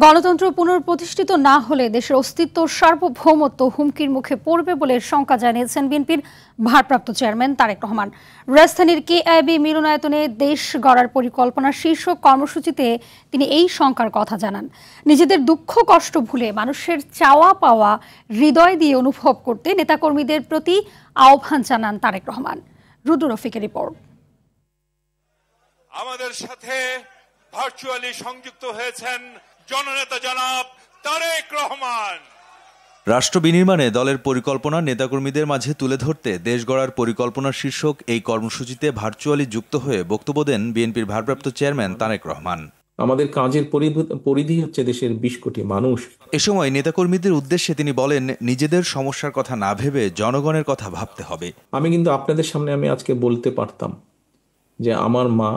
গণতন্ত্র পুনঃপ্রতিষ্ঠিত না হলে দেশের অস্তিত্ব সার্বভৌমত্ব হুমকির মুখে পড়বে বলে শঙ্কা জানিয়েছেন বিএনপির ভারপ্রাপ্ত চেয়ারম্যান তারেক রহমান। রাজধানীর কেআইবি মিলনায়তনে দেশ গড়ার পরিকল্পনা শীর্ষক কর্মসূচিতে তিনি এই শঙ্কার কথা জানান। নিজেদের দুঃখ কষ্ট ভুলে মানুষের চাওয়া পাওয়া হৃদয় দিয়ে অনুভব করতে নেতাকর্মীদের প্রতি আহ্বান জানান তারেক রহমান। রুদ্র রফিকের রিপোর্ট। আমাদের সাথে ভার্চুয়ালি সংযুক্ত হয়েছেন জননেতা জনাব তারেক রহমান। রাষ্ট্র বিনির্মাণে দলের পরিকল্পনা নেতাকর্মীদের মাঝে তুলে ধরতে দেশ গড়ার পরিকল্পনা শীর্ষক এই কর্মসূচিতে ভার্চুয়ালি যুক্ত হয়ে বক্তব্য দেন বিএনপির ভারপ্রাপ্ত চেয়ারম্যান তারেক রহমান। আমাদের কাজের পরিধি হচ্ছে দেশের ২০ কোটি মানুষ। এ সময় নেতাকর্মীদের উদ্দেশ্যে তিনি বলেন, নিজেদের সমস্যার কথা না ভেবে জনগণের কথা ভাবতে হবে। আমি কিন্তু আপনাদের সামনে আজকে বলতে পারতাম যে আমার মা,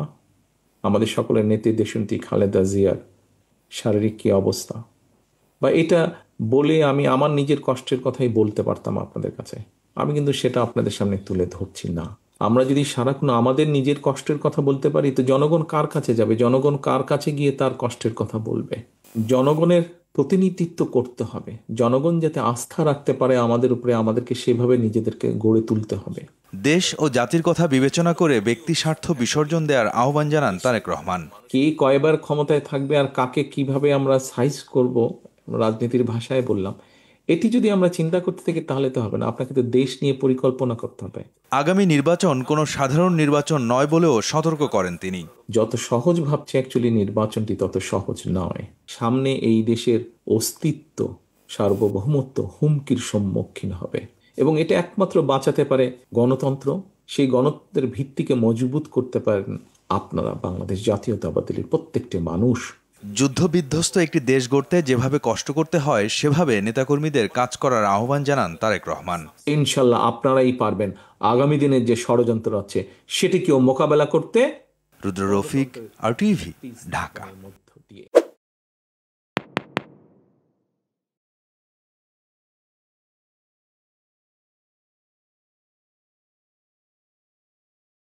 আমাদের সকলের নেত্রী দেশনেত্রী খালেদা জিয়ার শারীরিক কি অবস্থা, বা এটা বলে আমি আমার নিজের কষ্টের কথাই বলতে পারতাম আপনাদের কাছে। আমি কিন্তু সেটা আপনাদের সামনে তুলে ধরছি না। আমরা যদি সারাক্ষণ আমাদের নিজের কষ্টের কথা বলতে পারি, তো জনগণ কার কাছে যাবে? জনগণ কার কাছে গিয়ে তার কষ্টের কথা বলবে? জনগণের প্রতিনিধিত্ব করতে হবে। জনগণ যাতে আস্থা রাখতে পারে আমাদের উপরে, আমাদেরকে সেভাবে নিজেদেরকে গড়ে তুলতে হবে। দেশ ও জাতির কথা বিবেচনা করে ব্যক্তি স্বার্থ বিসর্জন দেওয়ার আহ্বান জানান তারেক রহমান। কে কয়বার ক্ষমতায় থাকবে আর কাকে কিভাবে আমরা সাইজ করব, রাজনীতির ভাষায় বললাম, এটি যদি আমরা চিন্তা করতে থাকি তাহলে তো হবে না। আপনাকে তো দেশ নিয়ে পরিকল্পনা করতে হবে। আগামী নির্বাচন কোনো সাধারণ নির্বাচন নয় বলেও সতর্ক করেন তিনি। যত সহজ ভাবছে অ্যাকচুয়ালি নির্বাচনটি তত সহজ নয়। সামনে এই দেশের অস্তিত্ব সার্বভৌমত্ব হুমকির সম্মুখীন হবে, এবং এটা একমাত্র বাঁচাতে পারে গণতন্ত্র। সেই গণতন্ত্রের ভিত্তিকে মজবুত করতে পারেন আপনারা, বাংলাদেশ জাতীয়তাবাদী দলের প্রত্যেকটি মানুষ। যুদ্ধবিধ্বস্ত একটি দেশ গড়তে যেভাবে কষ্ট করতে হয়, সেভাবে নেতাকর্মীদের কাজ করার আহ্বান জানান তারেক রহমান। ইনশাল্লাহ আপনারাই পারবেন আগামী দিনের যে ষড়যন্ত্র আছে সেটিকেও মোকাবেলা করতে। রুদ্র রফিক, RTV, ঢাকা।